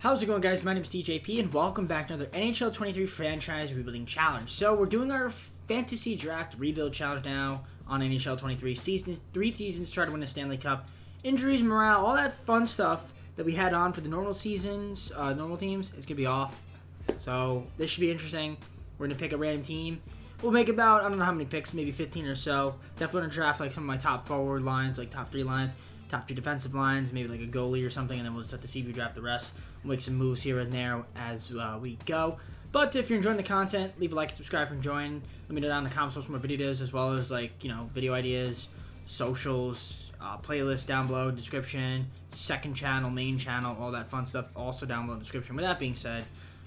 How's it going, guys? My name is DJP and welcome back to another NHL 23 franchise rebuilding challenge. So we're doing our fantasy draft rebuild challenge now on NHL 23. Three seasons, try to win a Stanley Cup. Injuries, morale, all that fun stuff that we had on for the normal seasons, normal teams, it's going to be off. So this should be interesting. We're going to pick a random team. We'll make about, I don't know how many picks, maybe 15 or so. Definitely going to draft like some of my top forward lines, like top three lines. Top two defensive lines, maybe like a goalie or something, and then we'll just have to see if we draft the rest. We'll make some moves here and there as we go. But if you're enjoying the content, leave a like and subscribe for enjoying. Let me know down in the comments for more videos, as well as like, video ideas, socials, playlists down below, description, second channel, main channel, all that fun stuff also down below in the description. With that being said,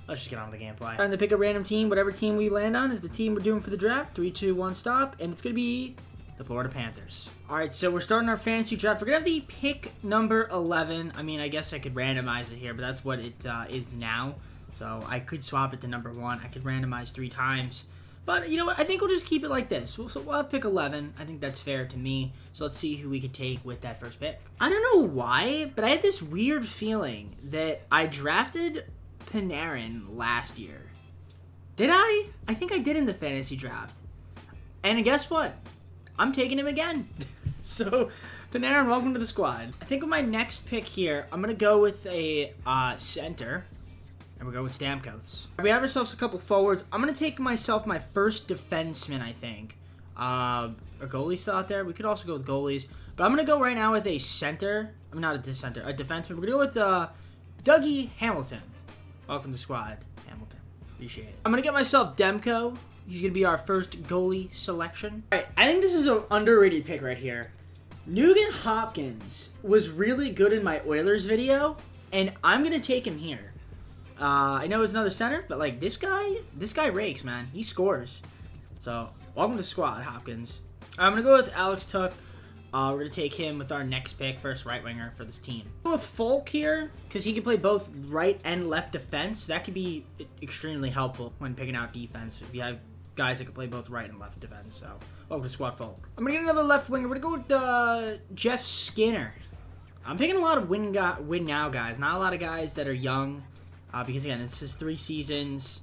let's just get on with the gameplay. Time to pick a random team. Whatever team we land on is the team we're doing for the draft. 3, 2, 1, stop, and it's going to be the Florida Panthers. Alright, so we're starting our fantasy draft. We're going to have the pick number 11. I mean, I guess I could randomize it here, but that's what it is now. So I could swap it to number 1. I could randomize 3 times. But you know what? I think we'll just keep it like this. So we'll have pick 11. I think that's fair to me. So let's see who we could take with that first pick. I don't know why, but I had this weird feeling that I drafted Panarin last year. Did I? I think I did in the fantasy draft. And guess what? I'm taking him again. So, Panarin, welcome to the squad. I think with my next pick here, I'm going to go with a center. And we'll go with Stamkos. We have ourselves a couple forwards. I'm going to take my first defenseman, I think. A goalie still out there. We could also go with goalies. But I'm going to go right now with a center. I'm not a center, a defenseman. We're going to go with Dougie Hamilton. Welcome to the squad, Hamilton. Appreciate it. I'm going to get myself Demko. He's going to be our first goalie selection. All right, I think this is an underrated pick right here. Nugent Hopkins was really good in my Oilers video, and I'm going to take him here. I know it's another center, but like this guy rakes, man. He scores. So, welcome to the squad, Hopkins. I'm going to go with Alex Tuch. We're going to take him with our next pick, first right winger for this team. Go with Folk here, because he can play both right and left defense. That could be extremely helpful when picking out defense. If you have guys that can play both right and left defense, so welcome to squad, Folk. I'm going to get another left winger. We're going to go with Jeff Skinner. I'm picking a lot of win now guys, not a lot of guys that are young, because again, it's just 3 seasons,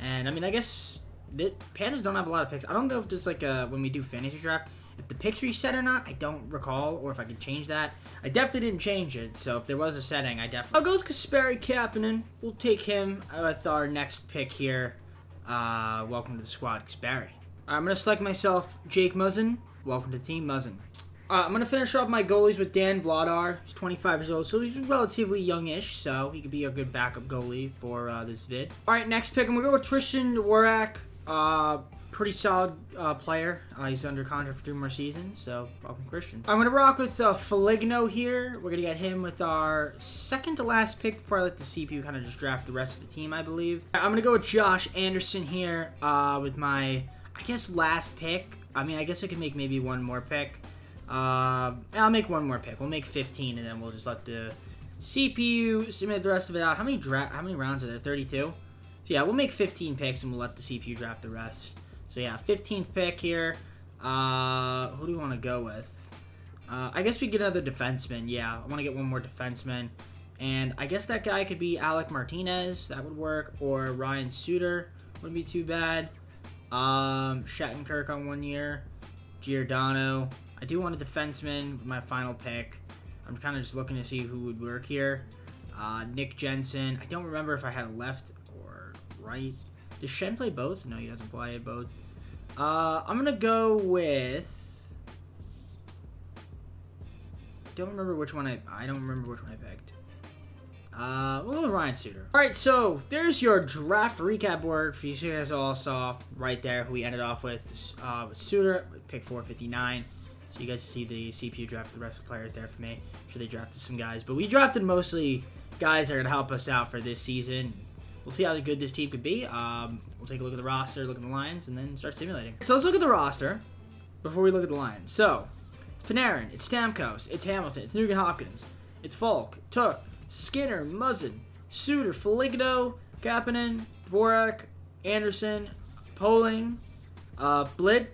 and I mean, I guess the Panthers don't have a lot of picks. I don't know if just like when we do fantasy draft, if the picks reset or not, I don't recall, or if I can change that. I definitely didn't change it, so if there was a setting, I'll go with Kasperi Kapanen. We'll take him with our next pick here. Welcome to the squad, Kasperi. I'm going to select myself Jake Muzzin. Welcome to the team, Muzzin. I'm going to finish off my goalies with Dan Vladar. He's 25 years old, so he's relatively youngish, so he could be a good backup goalie for this vid. Alright, next pick, I'm going to go with Tristan Dvorak. Pretty solid player. He's under contract for 3 more seasons, so welcome, Christian. I'm going to rock with Foligno here. We're going to get him with our second to last pick before I let the CPU kind of just draft the rest of the team, I believe. I'm going to go with Josh Anderson here with my, I guess, last pick. I mean, I guess I could make maybe one more pick. I'll make one more pick. We'll make 15, and then we'll just let the CPU submit the rest of it out. How many rounds are there? 32? So yeah, we'll make 15 picks, and we'll let the CPU draft the rest. So yeah, 15th pick here. Who do we want to go with? I guess we get another defenseman. Yeah, I want to get one more defenseman. And I guess that guy could be Alec Martinez. That would work. Or Ryan Suter. Wouldn't be too bad. Shattenkirk on 1 year. Giordano. I do want a defenseman with my final pick. I'm kind of just looking to see who would work here. Nick Jensen. I don't remember if I had a left or right. Does Shen play both? No, he doesn't play both. I'm going to go with... I don't remember which one I picked. We'll go with Ryan Suter. Alright, so there's your draft recap board for you guys all saw right there who we ended off with Suter, pick 459. So you guys see the CPU draft the rest of the players there for me. I'm sure they drafted some guys, but we drafted mostly guys that are going to help us out for this season. We'll see how good this team could be. We'll take a look at the roster, look at the lines, and then start simulating. So let's look at the roster before we look at the lines. So, it's Panarin, it's Stamkos, it's Hamilton, it's Nugent Hopkins, it's Folk, Tuch, Skinner, Muzzin, Suter, Foligno, Kapanen, Dvorak, Anderson, Poling, Blit,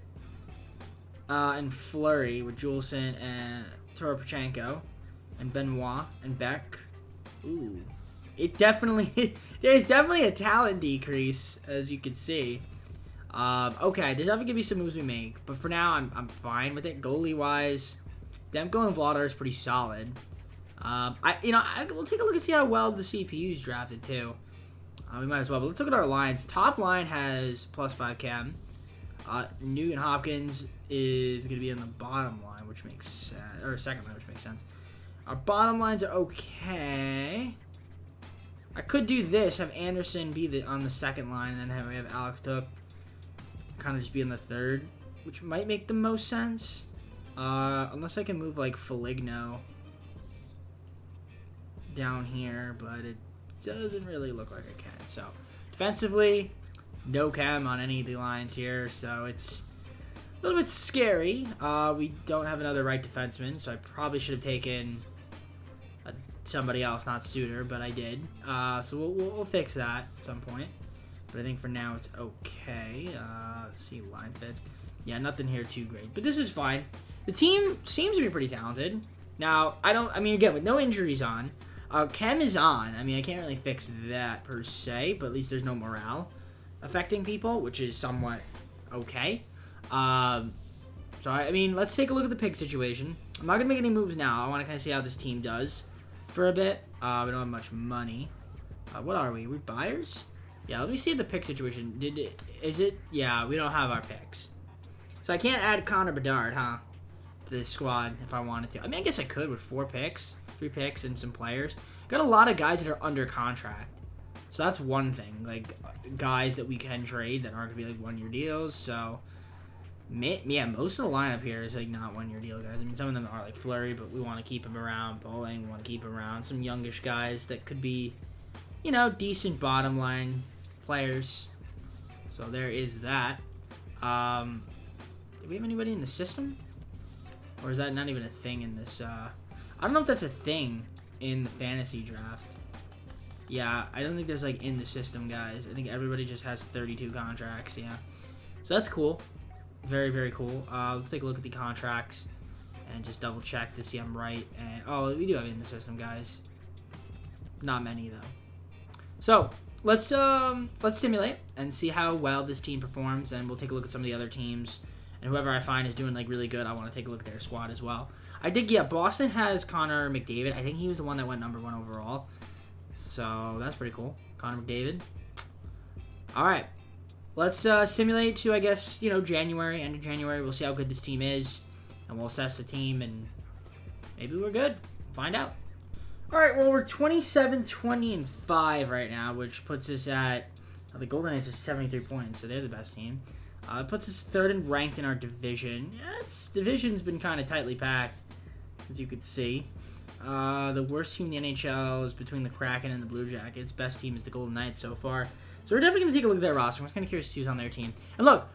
and Fleury with Juleson and Toropchenko, and Benoit, and Beck. Ooh. it definitely there's definitely a talent decrease, as you can see. Okay, there's definitely gonna be some moves we make, but for now I'm fine with it. Goalie wise, Demko and Vladar is pretty solid. We'll take a look and see how well the CPU's drafted too. We might as well, but let's look at our lines. Top line has +5 chem. Nugent Hopkins is going to be in the bottom line, which makes sense, or second line, which makes sense. Our bottom lines are okay. I could do this, have Anderson be on the second line, and then have Alex Took kind of just be in the third, which might make the most sense. Unless I can move like Foligno down here, but it doesn't really look like I can. So defensively, no chem on any of the lines here, so it's a little bit scary. We don't have another right defenseman, so I probably should have taken somebody else, not Suter, but I did. So we'll fix that at some point. But I think for now it's okay. Let's see, line fits. Yeah, nothing here too great, but this is fine. The team seems to be pretty talented. Now, again, with no injuries on, chem is on. I mean, I can't really fix that per se, but at least there's no morale affecting people, which is somewhat okay. Let's take a look at the pick situation. I'm not going to make any moves now. I want to kind of see how this team does for a bit. We don't have much money. What are we? Are we buyers? Yeah, let me see the pick situation. Yeah, we don't have our picks. So I can't add Connor Bedard, huh, to this squad if I wanted to. I mean, I guess I could with 3 picks and some players. Got a lot of guys that are under contract. So that's one thing. Like, guys that we can trade that aren't going to be, like, 1-year deals. So, yeah, most of the lineup here is, like, not 1-year deal guys. I mean, some of them are, like, Fleury, but we want to keep him around. Bowling, we want to keep him around. Some youngish guys that could be, decent bottom line players. So there is that. Do we have anybody in the system? Or is that not even a thing in this? I don't know if that's a thing in the fantasy draft. Yeah, I don't think there's, like, in the system, guys. I think everybody just has 32 contracts, yeah. So that's cool. Very, very cool. Let's take a look at the contracts and just double check to see I'm right. And we do have it in the system, guys. Not many, though. So, let's simulate and see how well this team performs, and we'll take a look at some of the other teams. And whoever I find is doing, like, really good, I want to take a look at their squad as well. Boston has Connor McDavid. I think he was the one that went number 1 overall. So, that's pretty cool. Connor McDavid. All right. Let's simulate to, I guess, January, end of January. We'll see how good this team is, and we'll assess the team, and maybe we're good. Find out. All right, well, we're 27, 20, and 5 right now, which puts us at the Golden Knights with 73 points, so they're the best team. It puts us 3rd and ranked in our division. Yeah, division's been kind of tightly packed, as you could see. The worst team in the NHL is between the Kraken and the Blue Jackets. Best team is the Golden Knights so far. So we're definitely going to take a look at their roster. I'm just kind of curious to see who's on their team. And look,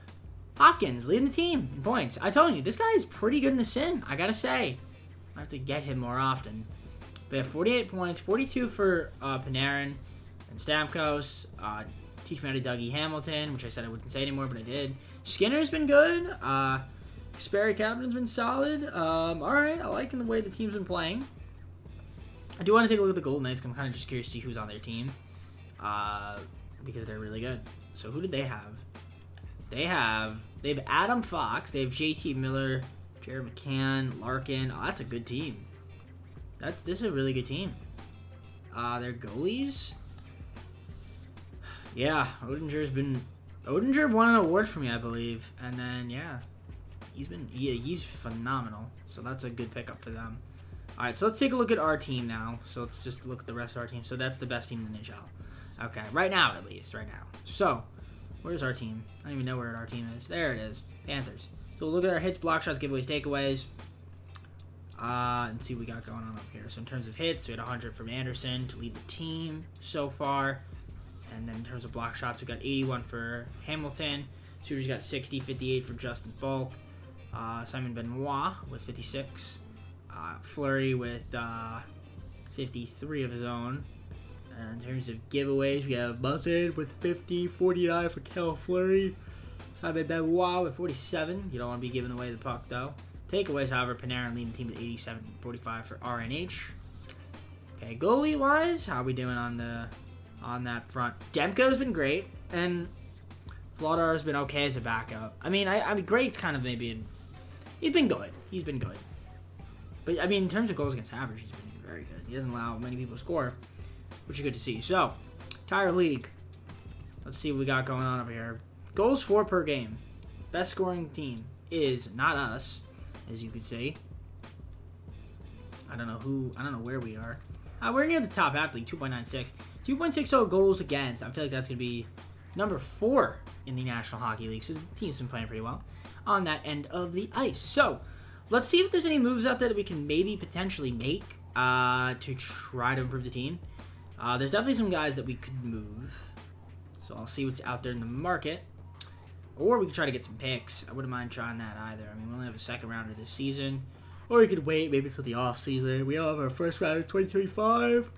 Hopkins leading the team in points. I told you, this guy is pretty good in the sim, I got to say. I have to get him more often. But yeah, 48 points, 42 for Panarin and Stamkos. Teach me how to Dougie Hamilton, which I said I wouldn't say anymore, but I did. Skinner's been good. Sperry Captain's been solid. All right, I like the way the team's been playing. I do want to take a look at the Golden Knights, because I'm kind of just curious to see who's on their team. Because they're really good. So who did they have? They have Adam Fox. They have JT Miller, Jared McCann, Larkin. Oh, that's a good team. This is a really good team. Their goalies. Yeah, Odinger won an award for me, I believe. And then yeah, he's phenomenal. So that's a good pickup for them. All right, so let's take a look at our team now. So let's just look at the rest of our team. So that's the best team in the NHL. Okay, right now at least, right now. So, where's our team? I don't even know where our team is. There it is, Panthers. So we'll look at our hits, block shots, giveaways, takeaways, and see what we got going on up here. So in terms of hits, we had 100 from Anderson to lead the team so far. And then in terms of block shots, we got 81 for Hamilton. Shooters got 60, 58 for Justin Falk. Simon Benoit with 56. Fleury with 53 of his own. And in terms of giveaways, we have Muzzin with 50, 49 for Kel Fleury. Simon Benoit with 47. You don't want to be giving away the puck, though. Takeaways, however, Panarin leading the team with 87, 45 for RNH. Okay, goalie-wise, how are we doing on that front? Demko's been great, and Vladar's been okay as a backup. I mean, great's kind of maybe... He's been good. He's been good. But, I mean, in terms of goals against average, he's been very good. He doesn't allow many people to score, which is good to see. So, entire league. Let's see what we got going on over here. Goals for per game. Best scoring team is not us, as you can see. I don't know where we are. We're near the top half league, 2.96. 2.60 goals against. I feel like that's going to be number 4 in the National Hockey League. So the team's been playing pretty well on that end of the ice. So let's see if there's any moves out there that we can maybe potentially make to try to improve the team. There's definitely some guys that we could move. So I'll see what's out there in the market. Or we could try to get some picks. I wouldn't mind trying that either. I mean, we only have a second rounder this season. Or we could wait maybe till the off season. We don't have our first round in 2025.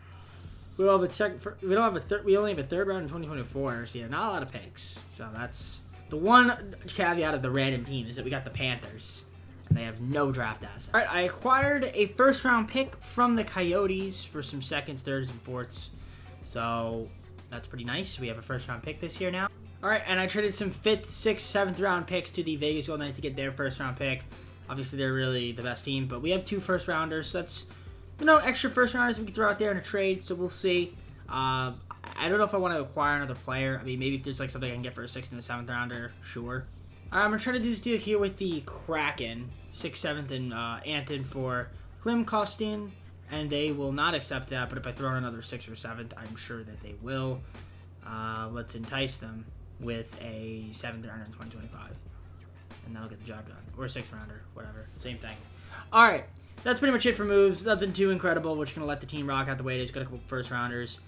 We don't have a second. We don't have a third. We only have a third round in 2024. So yeah, not a lot of picks. So that's the one caveat of the random team is that we got the Panthers, and they have no draft assets. All right, I acquired a first round pick from the Coyotes for some seconds, thirds, and fourths. So that's pretty nice. We have a first round pick this year now. All right, and I traded some 5th, 6th, 7th round picks to the Vegas Golden Knights to get their first round pick. Obviously, they're really the best team, but we have 2 first rounders. So that's, extra first rounders we can throw out there in a trade. So we'll see. I don't know if I want to acquire another player. I mean, maybe if there's like something I can get for a 6th and a 7th rounder, sure. I'm gonna try to do this deal here with the Kraken, 6th, 7th, and Anton for Klim Kostin, and they will not accept that. But if I throw in another 6th or 7th, I'm sure that they will. Let's entice them with a 7th rounder in 2025. And that'll get the job done. Or a 6th rounder, whatever. Same thing. Alright, that's pretty much it for moves. Nothing too incredible. We're just going to let the team rock out the way it is. Got a couple first rounders.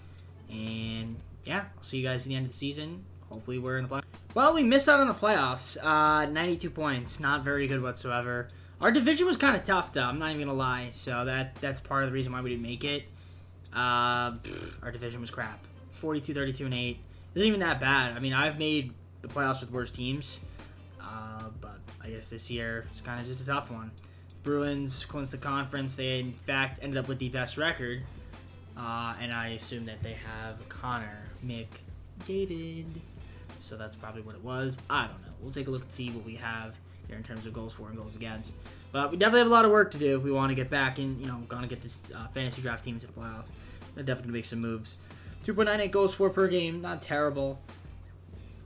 And yeah, I'll see you guys at the end of the season. Hopefully we're in the playoffs. Well, we missed out on the playoffs. 92 points. Not very good whatsoever. Our division was kind of tough, though. I'm not even going to lie. So that's part of the reason why we didn't make it. Our division was crap. 42, 32, and 8. It isn't even that bad. I mean, I've made the playoffs with worse teams. But I guess this year it's kind of just a tough one. Bruins clinched the conference. They, in fact, ended up with the best record. And I assume that they have Connor McDavid. So that's probably what it was. I don't know. We'll take a look and see what we have here in terms of goals for and goals against. But we definitely have a lot of work to do if we want to get back in, going to get this fantasy draft team into the playoffs. They're definitely going to make some moves. 2.98 goals for per game. Not terrible.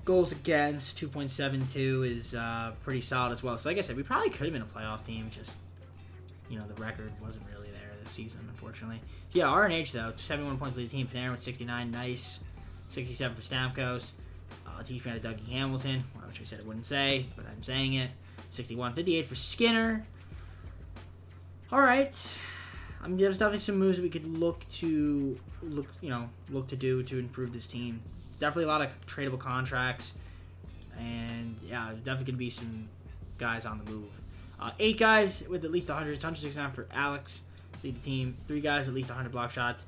Goals against, 2.72 is pretty solid as well. So like I said, we probably could have been a playoff team. Just, the record wasn't really there this season, unfortunately. So yeah, RNH, though, 71 points lead the team. Panarin with 69, nice. 67 for Stamkos. Teach me out of Dougie Hamilton, which I said I wouldn't say, but I'm saying it. 61, 58 for Skinner. All right. There's definitely some moves that we could look to do to improve this team. Definitely a lot of tradable contracts, and yeah, definitely going to be some guys on the move. 8 guys with at least 100, 169 for Alex to lead the team. 3 guys at least 100 block shots.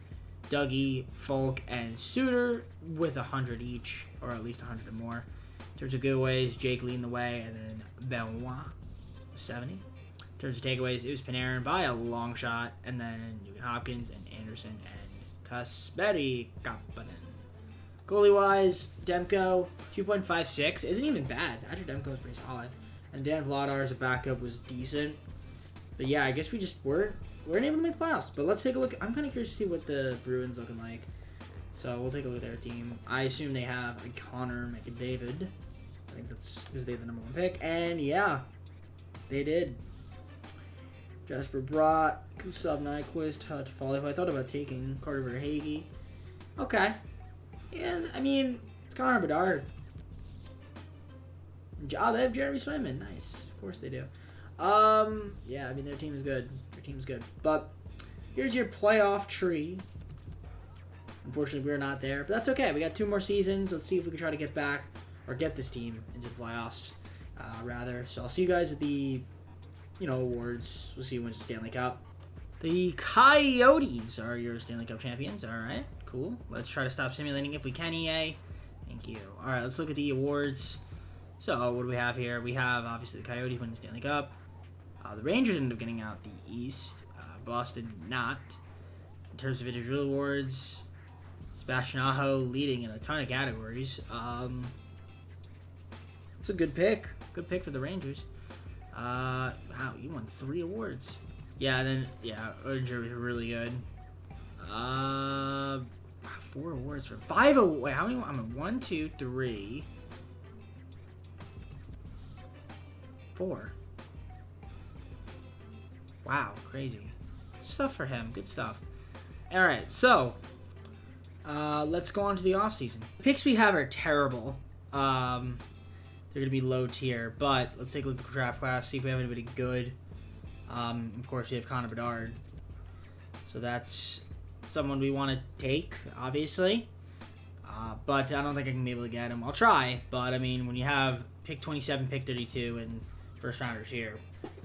Dougie, Folk, and Suter with 100 each, or at least 100 or more. In terms of giveaways, Jake leading the way, and then Benoit, 70. In terms of takeaways, it was Panarin by a long shot, and then Nugent Hopkins and Anderson and Kasperi Kapanen. Goalie-wise, Demko, 2.56. Isn't even bad. Actually, Demko's pretty solid. And Dan Vladar as a backup was decent. But yeah, I guess we just weren't able to make the playoffs. But let's take a look. I'm kind of curious to see what the Bruins looking like. So we'll take a look at their team. I assume they have a Connor McDavid. I think that's because they have the number 1 pick. And yeah, they did. Jasper Bratt, Gustav Nyquist, Tyler Toffoli, who I thought about taking, Carter Verhaeghe. Okay. Yeah, I mean, it's Connor Bedard. Oh, they have Jeremy Swayman. Nice. Of course they do. Yeah, I mean, their team is good. Their team is good. But here's your playoff tree. Unfortunately, we're not there. But that's okay. We got 2 more seasons. Let's see if we can try to get back or get this team into the playoffs, rather. So I'll see you guys at the, awards. We'll see who wins the Stanley Cup. The Coyotes are your Stanley Cup champions. All right, cool. Let's try to stop simulating if we can, EA. Thank you. All right, let's look at the awards. So what do we have here? We have, obviously, the Coyotes winning the Stanley Cup. The Rangers ended up getting out the East. Boston not. in terms of individual awards. Sebastian Aho leading in a ton of categories. It's a good pick. Good pick for the Rangers. Wow, you won 3 awards. Yeah, then, yeah, Oettinger was really good. 4 awards for 5. Wait, how many? I'm at 1, 2, 3, 4. Wow, crazy. Stuff for him. Good stuff. Alright, so let's go on to the offseason. The picks we have are terrible. They're going to be low tier, but let's take a look at the draft class, see if we have anybody good. Of course, we have Connor Bedard. So that's someone we want to take, obviously. But I don't think I can be able to get him. I'll try, but I mean, when you have pick 27, pick 32, and first rounders here,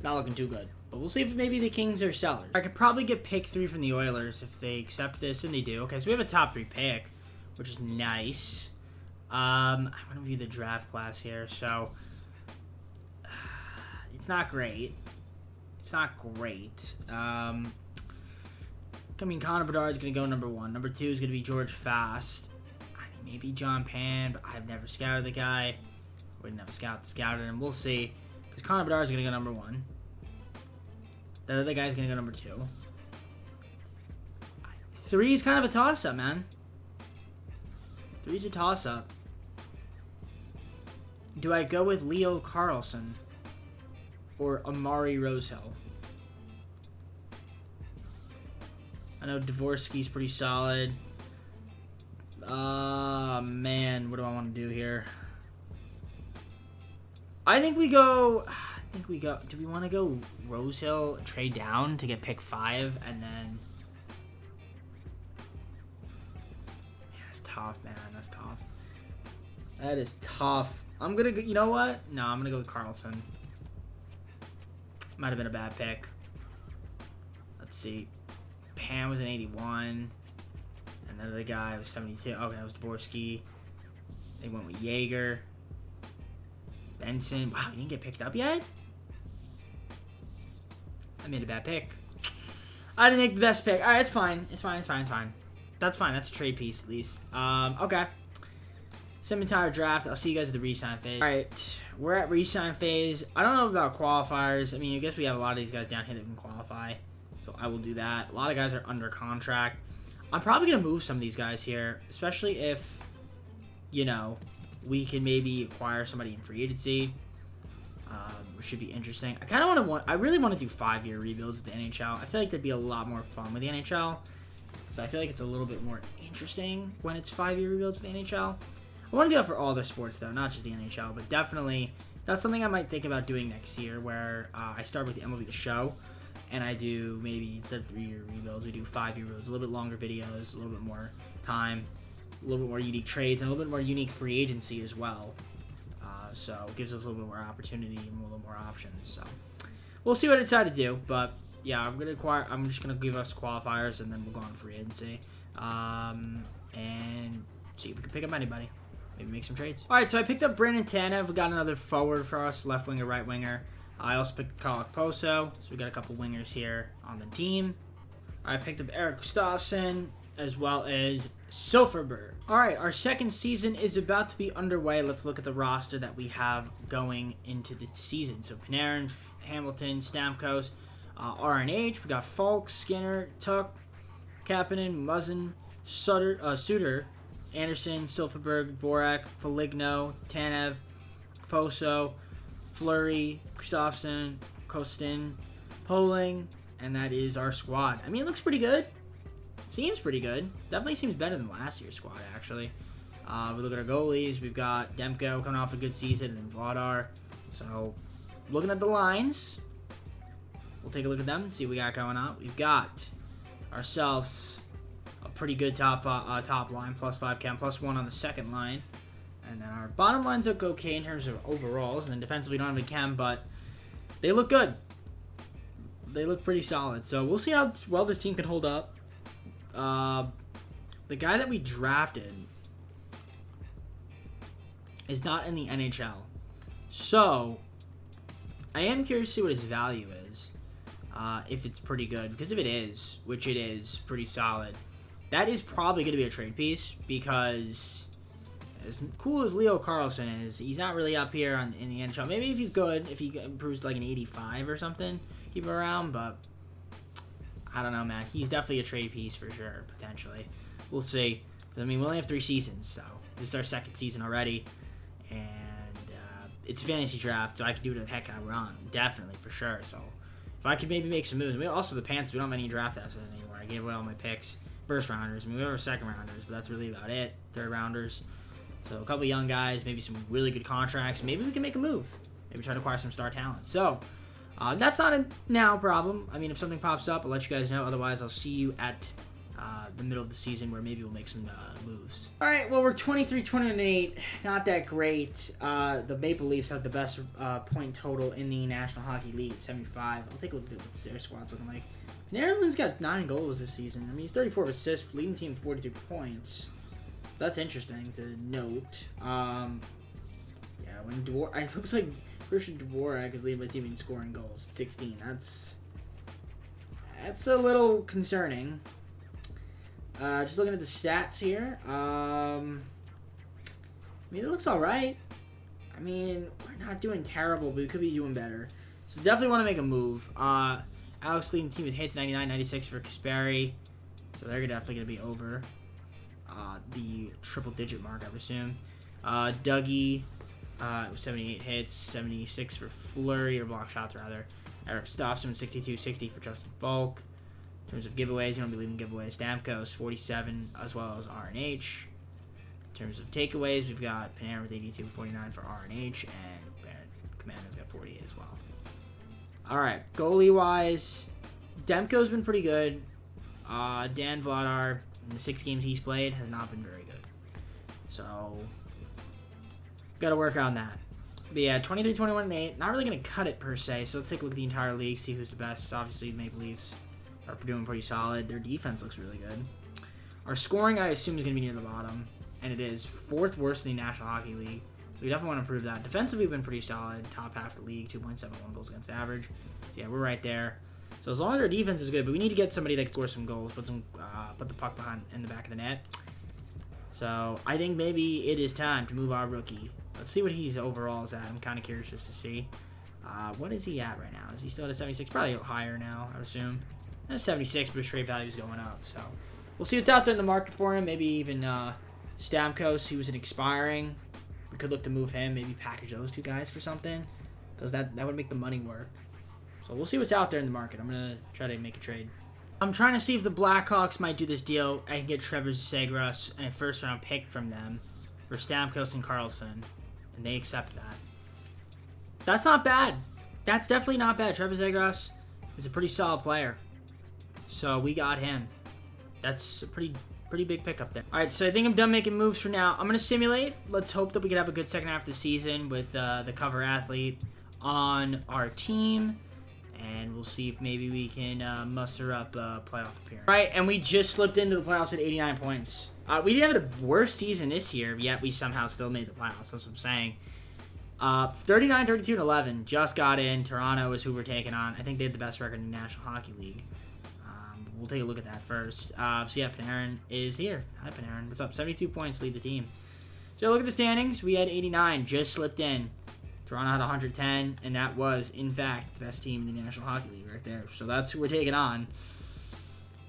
not looking too good. But we'll see if maybe the Kings are sellers. I could probably get pick 3 from the Oilers if they accept this, and they do. Okay, so we have a top 3 pick, which is nice. I'm going to view the draft class here, so it's not great. It's not great. I mean, Connor Bedard is going to go number 1. Number 2 is going to be George Fast. I mean, maybe John Pan, but I've never scouted the guy. We didn't have scouted him. We'll see. Because Connor Bedard is going to go number 1. The other guy's going to go number 2. 3 is kind of a toss-up, man. 3 is a toss-up. Do I go with Leo Carlson or Amari Rosehill? I know Dvorsky's pretty solid. Man, what do I want to do here? I think we go... Do we want to go Rosehill, trade down to get pick 5, and then... Yeah, that's tough, man. That's tough. That is tough. I'm going to go... You know what? No, I'm going to go with Carlson. Might have been a bad pick. Let's see. Pan was an 81. And the other guy was 72. Okay, that was Dvorsky. They went with Jaeger. Benson. Wow, he didn't get picked up yet? I made a bad pick. I didn't make the best pick. Alright, it's fine. It's fine. That's fine. That's a trade piece, at least. Okay. Entire draft. I'll see you guys at the re-sign phase. Alright, we're at re-sign phase. I don't know about qualifiers. I mean, I guess we have a lot of these guys down here that can qualify. So I will do that. A lot of guys are under contract. I'm probably going to move some of these guys here, especially if, you know, we can maybe acquire somebody in free agency. Which should be interesting. I kind of I really want to do 5-year rebuilds with the NHL. I feel like that'd be a lot more fun with the NHL. Because I feel like it's a little bit more interesting when it's 5-year rebuilds with the NHL. I want to do that for all other sports, though, not just the NHL. But definitely, that's something I might think about doing next year, where I start with the MLB The Show, and I do maybe, instead of 3-year rebuilds, we do 5-year rebuilds, a little bit longer videos, a little bit more time, a little bit more unique trades, and a little bit more unique free agency as well. So it gives us a little bit more opportunity and a little more options. So we'll see what I decide to do. But yeah, I'm just gonna give us qualifiers, and then we'll go on free agency, and see if we can pick up anybody. Maybe make some trades. All right, so I picked up Brandon Tanev. We got another forward for us, left winger, right winger. I also picked Kalak Poso, so we got a couple wingers here on the team. I picked up Eric Gustafsson, as well as Silfverberg. All right, our second season is about to be underway. Let's look at the roster that we have going into the season. So Panarin, Hamilton, Stamkos, RNH. We got Falk, Skinner, Tuck, Kapanen, Muzzin, Suter, Anderson, Silfverberg, Vorak, Foligno, Tanev, Poso, Fleury, Gustafsson, Kostin, Poling, and that is our squad. I mean, it looks pretty good. Seems pretty good. Definitely seems better than last year's squad, actually. We look at our goalies. We've got Demko coming off a good season, and Vladar. So, looking at the lines, we'll take a look at them and see what we got going on. We've got ourselves a pretty good top line, +5 chem, +1 on the second line. And then our bottom lines look okay in terms of overalls. And then defensively, we don't have any chem, but they look good. They look pretty solid. So, we'll see how well this team can hold up. The guy that we drafted is not in the NHL. So, I am curious to see what his value is. if it's pretty good. Because if it is, which it is pretty solid, that is probably going to be a trade piece, because as cool as Leo Carlson is, he's not really up here in the NHL. Maybe if he's good, if he improves to like an 85 or something, keep him around, but I don't know, man. He's definitely a trade piece for sure, potentially. We'll see. I mean, we only have 3 seasons, so this is our 2nd season already, and it's a fantasy draft, so I can do it the heck I want, definitely, for sure. So if I could maybe make some moves. Also, the Panthers, we don't have any draft assets anymore. I gave away all my picks. First rounders. I mean, we have our second rounders, but that's really about it. Third rounders. So a couple young guys, maybe some really good contracts. Maybe we can make a move. Maybe try to acquire some star talent. So that's not a now problem. I mean, if something pops up, I'll let you guys know. Otherwise, I'll see you at the middle of the season, where maybe we'll make some moves. All right, well, we're 23-20-8. Not that great. The Maple Leafs have the best point total in the National Hockey League at 75. I'll take a look at what their squad's looking like. Panarin's got 9 goals this season. I mean, he's 34 assists, leading the team 42 points. That's interesting to note. Yeah, when it looks like Christian Dvorak is leading my team in scoring goals, 16. That's a little concerning. Just looking at the stats here. I mean, it looks all right. I mean, we're not doing terrible, but we could be doing better. So definitely want to make a move. Alex leading the team with hits, 99, 96 for Kasperi. So they're definitely going to be over the triple-digit mark, I would assume. Dougie, 78 hits, 76 for Fleury, or block shots, rather. Eric Stofson, 62-60 for Justin Falk. In terms of giveaways, you don't be leaving giveaways. Stamkos, 47, as well as RNH. In terms of takeaways, we've got Panarin with 82-49 for RNH, and Commander's got 48 as well. All right, goalie-wise, Demko's been pretty good. Dan Vladar, in the 6 games he's played, has not been very good. So, got to work on that. But yeah, 23-21-8, not really going to cut it per se, so let's take a look at the entire league, see who's the best. Obviously, Maple Leafs are doing pretty solid. Their defense looks really good. Our scoring, I assume, is going to be near the bottom, and it is 4th worst in the National Hockey League. So we definitely want to improve that. Defensively, we've been pretty solid. Top half of the league, 2.71 goals against average. So yeah, we're right there. So as long as our defense is good, but we need to get somebody that can score some goals, put the puck behind in the back of the net. So I think maybe it is time to move our rookie. Let's see what he's overall is at. I'm kind of curious just to see. What is he at right now? Is he still at a 76? Probably higher now, I would assume. That's 76, but his trade value is going up. So we'll see what's out there in the market for him. Maybe even Stamkos, who was an expiring. We could look to move him. Maybe package those 2 guys for something, because that would make the money work. So we'll see what's out there in the market. I'm going to try to make a trade. I'm trying to see if the Blackhawks might do this deal. I can get Trevor Zegras and a first-round pick from them for Stamkos and Carlson, and they accept that. That's not bad. That's definitely not bad. Trevor Zegras is a pretty solid player. So we got him. That's a pretty big pickup there. All right, so I think I'm done making moves for now. I'm going to simulate. Let's hope that we can have a good second half of the season with the cover athlete on our team. And we'll see if maybe we can muster up a playoff appearance. All right, and we just slipped into the playoffs at 89 points. We didn't have a worse season this year, yet we somehow still made the playoffs. That's what I'm saying. 39, 32, and 11 just got in. Toronto is who we're taking on. I think they had the best record in the National Hockey League. We'll take a look at that first. So yeah, Panarin is here. Hi, Panarin. What's up? 72 points, lead the team. So look at the standings. We had 89, just slipped in. Toronto had 110, and that was, in fact, the best team in the National Hockey League right there. So that's who we're taking on.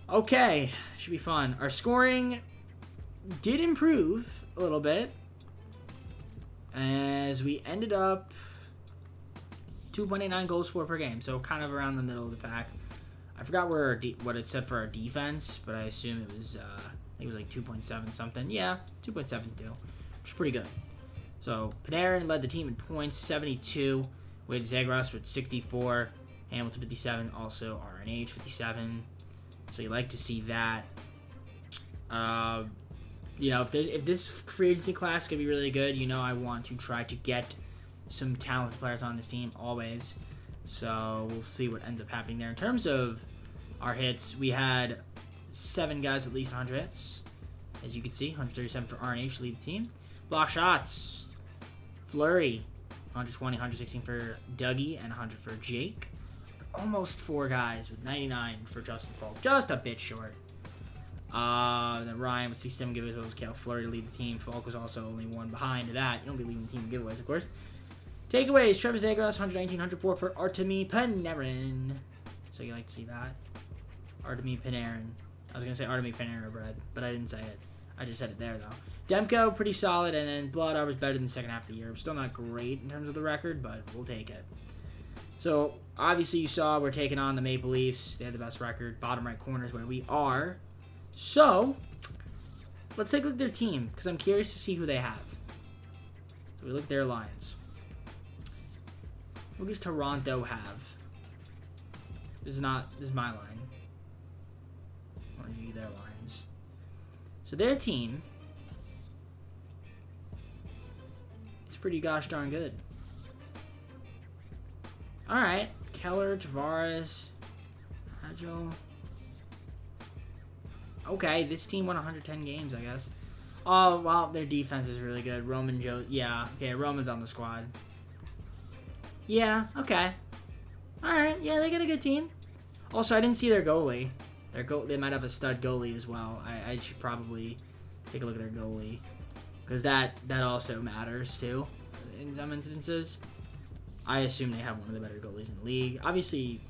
Okay, should be fun. Our scoring did improve a little bit, as we ended up 2.89 goals for per game, so kind of around the middle of the pack. I forgot what it said for our defense, but I assume it was, I think it was like 2.7 something. Yeah, 2.72, which is pretty good. So Panarin led the team in points, 72, with Zegras with 64, Hamilton 57, also RNH 57. So you like to see that. You know, if this free agency class could be really good, you know I want to try to get some talented players on this team always. So we'll see what ends up happening there. In terms of our hits, we had 7 guys at least 100 hits. As you can see, 137 for RNH, lead the team. Block shots, Fleury, 120, 116 for Dougie, and 100 for Jake. almost 4 guys with 99 for Justin Falk. Just a bit short. Then Ryan with 67 giveaways. Cal Fleury to lead the team. Falk was also only one behind that. You don't be leading the team in giveaways, of course. Takeaways. Trevor Zagros, 119, 104 for Artemi Panarin. So you like to see that. Artemi Panarin. I was going to say Artemi Panera Bread, but I didn't say it. I just said it there, though. Demko, pretty solid, and then Blood was better than the second half of the year. Still not great in terms of the record, but we'll take it. So, obviously, you saw we're taking on the Maple Leafs. They have the best record. Bottom right corner is where we are. So, let's take a look at their team, because I'm curious to see who they have. So, we look at their lines. What does Toronto have? This is my line. I want to give you their lines. So, their team is pretty gosh darn good. Alright. Keller, Tavares, Agile. Okay, this team won 110 games, I guess. Oh, well, their defense is really good. Roman Joe. Yeah, okay, Roman's on the squad. Yeah, okay. Alright, yeah, they got a good team. Also, I didn't see their goalie. They might have a stud goalie as well. I should probably take a look at their goalie. Because that also matters, too, in some instances. I assume they have one of the better goalies in the league. Obviously,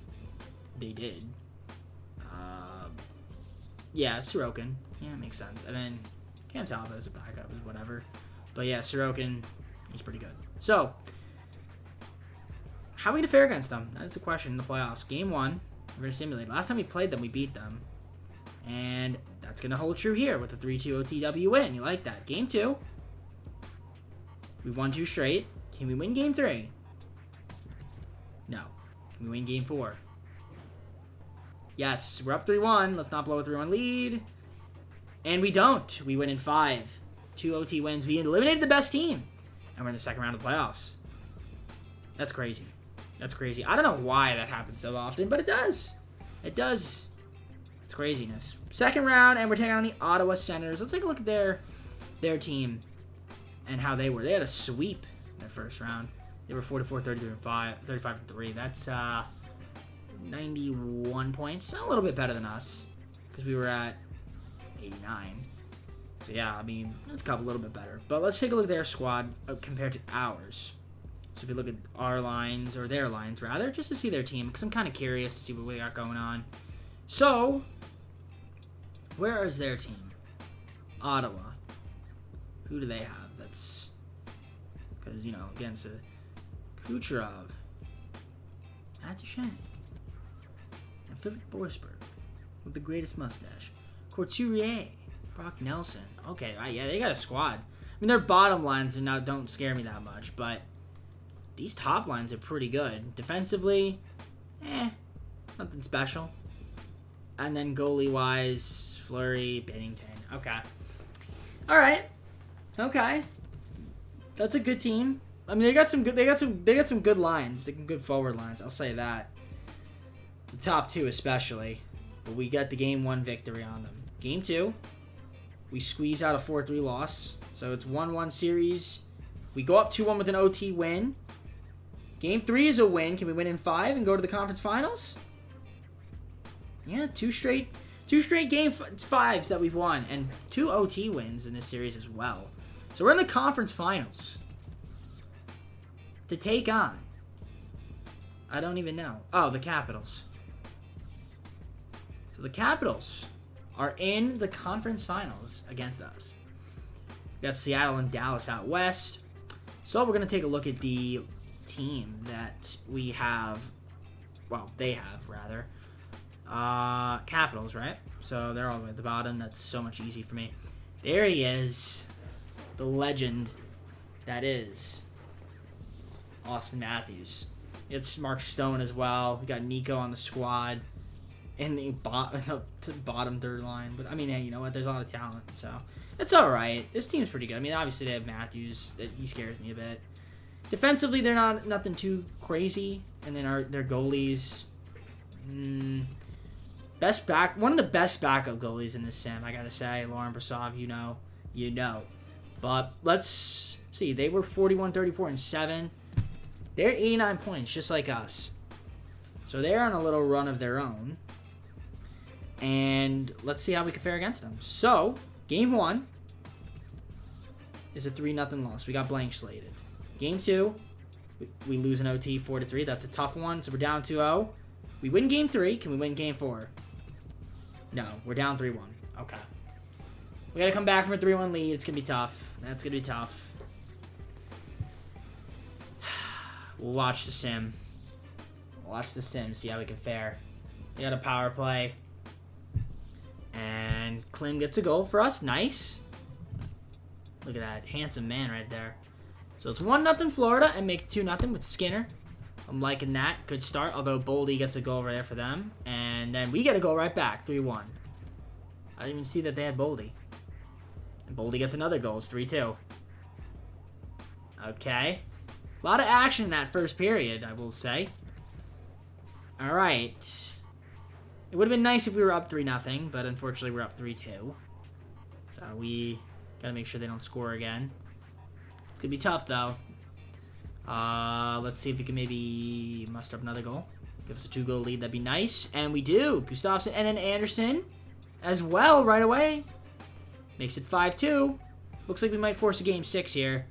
they did. Yeah, Sorokin. Yeah, makes sense. And then Cam Talbot as a backup is whatever. But yeah, Sorokin, he's pretty good. So, how are we going to fare against them? That's the question in the playoffs. Game 1, we're going to simulate. Last time we played them, we beat them. And that's going to hold true here with the 3-2 OTW win. You like that. Game 2, we've won 2 straight. Can we win Game 3? No. Can we win Game 4? Yes, we're up 3-1. Let's not blow a 3-1 lead. And we don't. We win in 5. 2 OT wins. We eliminated the best team. And we're in the second round of the playoffs. That's crazy. That's crazy. I don't know why that happens so often, but it does. It does. It's craziness. Second round, and we're taking on the Ottawa Senators. Let's take a look at their team and how they were. They had a sweep in their first round. They were 4-4, 35-3. That's 91 points. A little bit better than us because we were at 89. So, yeah, I mean, it's a little bit better. But let's take a look at their squad compared to ours. So, if you look at our lines, or their lines, rather, just to see their team, because I'm kind of curious to see what we got going on. So, where is their team? Ottawa. Who do they have? That's, because, you know, against Kucherov, Matt Duchene, and Philip Forsberg with the greatest mustache. Couturier, Brock Nelson. Okay, yeah, they got a squad. I mean, their bottom lines don't scare me that much, but these top lines are pretty good. Defensively, nothing special. And then goalie-wise, Fleury, Bennington. Okay. All right. Okay. That's a good team. I mean, they got some good lines. They got good forward lines. I'll say that. The top 2 especially. But we got the Game 1 victory on them. Game 2, we squeeze out a 4-3 loss. So it's 1-1 series. We go up 2-1 with an OT win. Game 3 is a win. Can we win in 5 and go to the conference finals? Yeah, 2 straight game 5s that we've won. And 2 OT wins in this series as well. So we're in the conference finals. To take on, I don't even know. Oh, the Capitals. So the Capitals are in the conference finals against us. We got Seattle and Dallas out west. So we're going to take a look at the team that we have. Well, they have, rather. Capitals, right? So they're all the way at the bottom. That's so much easy for me. There he is. The legend that is Austin Matthews. It's Mark Stone as well. We got Nico on the squad in the bottom third line. But, I mean, hey, you know what? There's a lot of talent, so it's all right. This team's pretty good. I mean, obviously they have Matthews. He scares me a bit. Defensively, they're nothing too crazy. And then their goalies, one of the best backup goalies in this sim, I gotta say. Lauren Brasov, you know. But let's see. They were 41, 34, and 7. They're 89 points, just like us. So they're on a little run of their own. And let's see how we can fare against them. So, game 1 is a 3-0 loss. We got blank slated. Game 2, we lose an OT 4-3. That's a tough one. So we're down 2-0. We win game 3. Can we win game 4? No, we're down 3-1. Okay. We got to come back from a 3-1 lead. It's going to be tough. That's going to be tough. We'll watch the sim. Watch the sim, see how we can fare. We got a power play. And Klim gets a goal for us. Nice. Look at that handsome man right there. So it's 1-0 Florida and make it 2-0 with Skinner. I'm liking that. Good start. Although Boldy gets a goal right there for them. And then we get a goal right back. 3-1. I didn't even see that they had Boldy. And Boldy gets another goal. It's 3-2. Okay. A lot of action in that first period, I will say. Alright. It would have been nice if we were up 3-0, but unfortunately we're up 3-2. So we gotta make sure they don't score again. It's gonna be tough, though. Let's see if we can maybe muster up another goal. Give us a 2-goal lead, that'd be nice. And we do. Gustafsson and then Anderson as well right away. Makes it 5-2. Looks like we might force a game 6 here.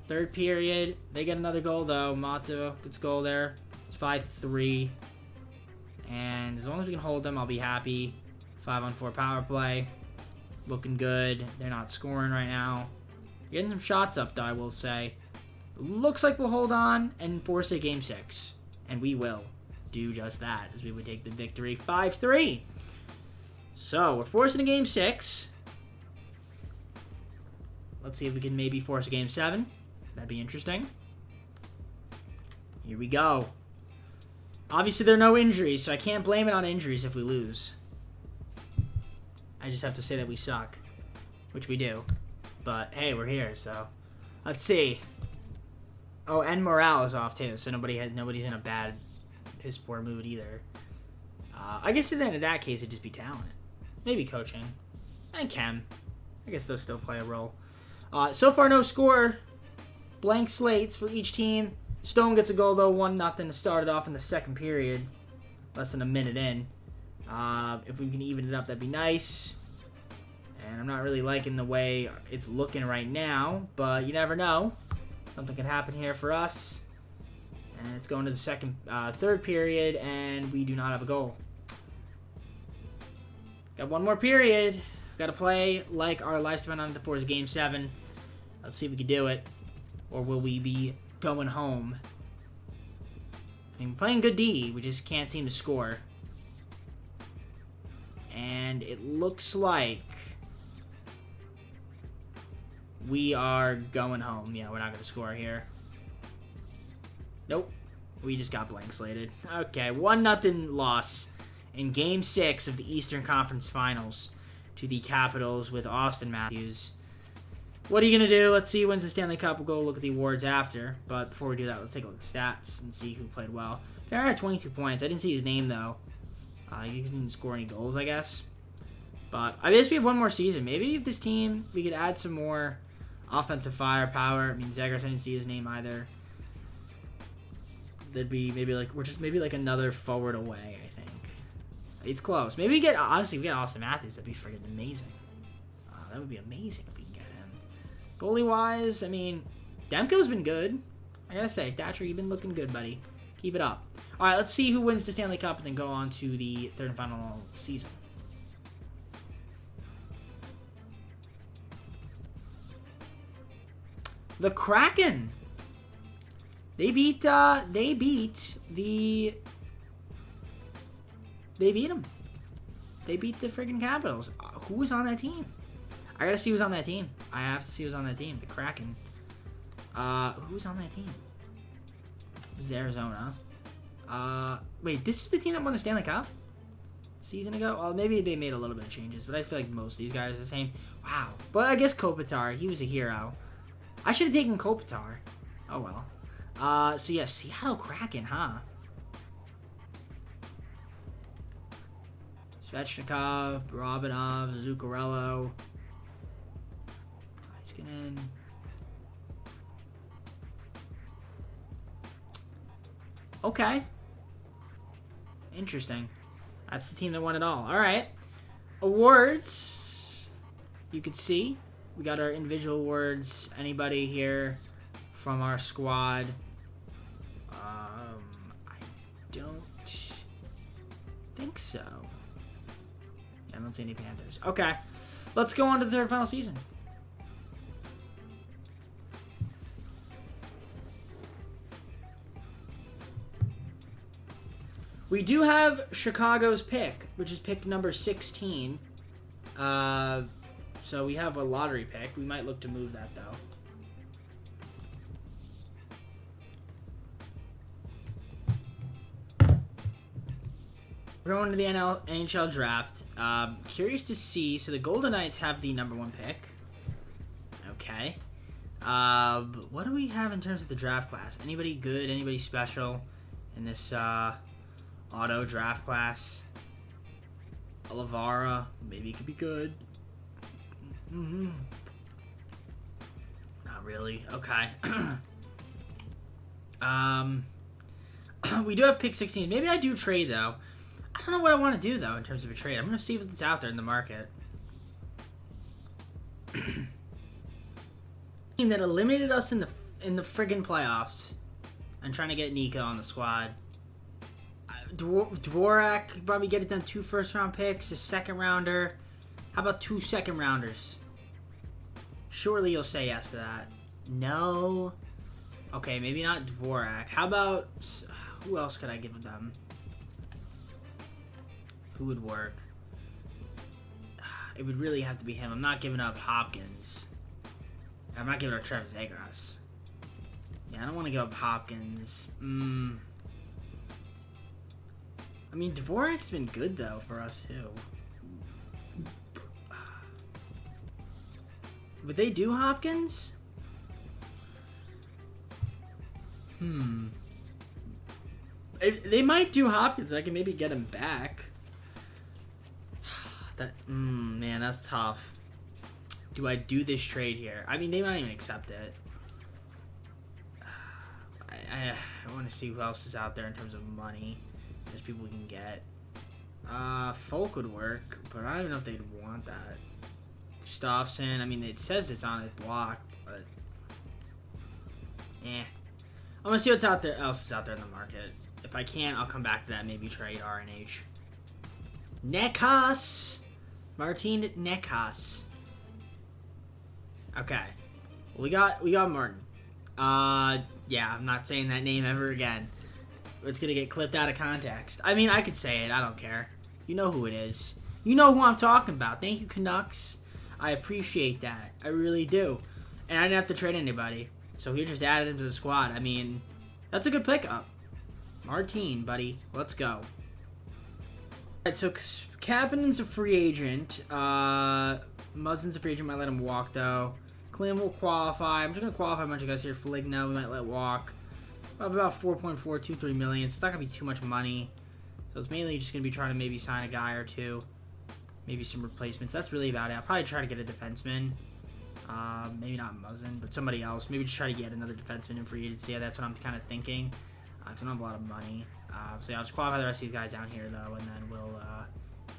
Third period. They get another goal, though. Mato gets a goal there. It's 5-3. And as long as we can hold them, I'll be happy. 5-on-4 power play. Looking good. They're not scoring right now. Getting some shots up, though, I will say. Looks like we'll hold on and force a game 6. And we will do just that, as we would take the victory 5-3. So, we're forcing a game 6. Let's see if we can maybe force a game 7. That'd be interesting. Here we go. Obviously, there are no injuries, so I can't blame it on injuries if we lose. I just have to say that we suck, which we do. But, hey, we're here, so let's see. Oh, and morale is off, too, so nobody's in a bad, piss-poor mood either. I guess then in that case, it'd just be talent. Maybe coaching. And chem. I guess those still play a role. So far, no score. Blank slates for each team. Stone gets a goal, though, 1-0 to start it off in the second period. Less than a minute in. If we can even it up, that'd be nice. And I'm not really liking the way it's looking right now, but you never know. Something can happen here for us. And it's going to the third period, and we do not have a goal. Got one more period. Got to play like our lives depend on it for game 7. Let's see if we can do it. Or will we be going home? I mean, we're playing good D. We just can't seem to score. And it looks like we are going home. Yeah, we're not going to score here. Nope. We just got blank slated. Okay, 1-0 loss in Game 6 of the Eastern Conference Finals to the Capitals with Austin Matthews. What are you going to do? Let's see who wins the Stanley Cup. We'll go look at the awards after. But before we do that, let's take a look at stats and see who played well. Darren had 22 points. I didn't see his name, though. He didn't score any goals, I guess. But I guess we have one more season. Maybe if this team, we could add some more offensive firepower. I mean, Zegras, I didn't see his name either. There'd be maybe like, we're just maybe like another forward away, I think. It's close. Maybe we get, honestly, we get Austin Matthews. That'd be freaking amazing. That would be amazing if we can get him. Goalie-wise, I mean, Demko's been good. I gotta say, Thatcher, you've been looking good, buddy. Keep it up. All right, let's see who wins the Stanley Cup and then go on to the third and final season. The Kraken. They beat them. They beat the freaking Capitals. Who was on that team? I gotta see who's on that team. I have to see who's on that team. The Kraken. Who's on that team? This is Arizona. Wait, this is the team that won the Stanley Cup? Season ago? Well, maybe they made a little bit of changes, but I feel like most of these guys are the same. Wow. But I guess Kopitar, he was a hero. I should have taken Kopitar. Oh, well. So yeah, Seattle Kraken, huh? Svechnikov, Robinov, Zuccarello. Heiskanen. Okay. Interesting. That's the team that won it all. All right. Awards. You can see we got our individual awards. Anybody here from our squad? I don't think so. I don't see any Panthers. Okay. Let's go on to the third final season. We do have Chicago's pick, which is pick number 16. So we have a lottery pick. We might look to move that, though. We're going to the NHL draft. Curious to see. So the Golden Knights have the number 1 pick. Okay. What do we have in terms of the draft class? Anybody good? Anybody special in this auto draft class? Olivara, maybe it could be good. Not really. Okay. We do have pick 16. Maybe I do trade, though. I don't know what I want to do, though, in terms of a trade. I'm going to see what's out there in the market. Team that eliminated us in the friggin' playoffs. I'm trying to get Nico on the squad. Dvorak could probably get it done. 2 first-round picks, a second-rounder. How about 2 second-rounders? Surely you'll say yes to that. No. Okay, maybe not Dvorak. How about... Who else could I give them? Who would work? It would really have to be him. I'm not giving up Hopkins. I'm not giving up Travis Zegras. Yeah, I don't want to give up Hopkins. I mean, Dvorak's been good, though, for us, too. Would they do Hopkins? They might do Hopkins. I can maybe get him back. Man, that's tough. Do I do this trade here? I mean, they might even accept it. I want to see who else is out there in terms of money. There's people we can get. Folk would work, but I don't even know if they'd want that. Gustafsson, I mean, it says it's on his block, but... I'm going to see what's out there, else is out there in the market. If I can't, I'll come back to that. Maybe trade RNH. Nekas! Martin Nekas. Okay. Well, we got Martin. Yeah, I'm not saying that name ever again. It's going to get clipped out of context. I mean, I could say it. I don't care. You know who it is. You know who I'm talking about. Thank you, Canucks. I appreciate that. I really do. And I didn't have to trade anybody. So he just added him to the squad. I mean, that's a good pickup. Martin, buddy. Let's go. Alright, so Kapanen's a free agent. Muzzin's a free agent. Might let him walk, though. Klim will qualify. I'm just going to qualify a bunch of guys here. Foligno, we might let walk. About 4.423 million. It's not going to be too much money. So it's mainly just going to be trying to maybe sign a guy or two. Maybe some replacements. That's really about it. I'll probably try to get a defenseman. Maybe not Muzzin, but somebody else. Maybe just try to get another defenseman in free agency. Yeah, that's what I'm kind of thinking. Because I don't have a lot of money. So yeah, I'll just qualify the rest of these guys down here, though, and then we'll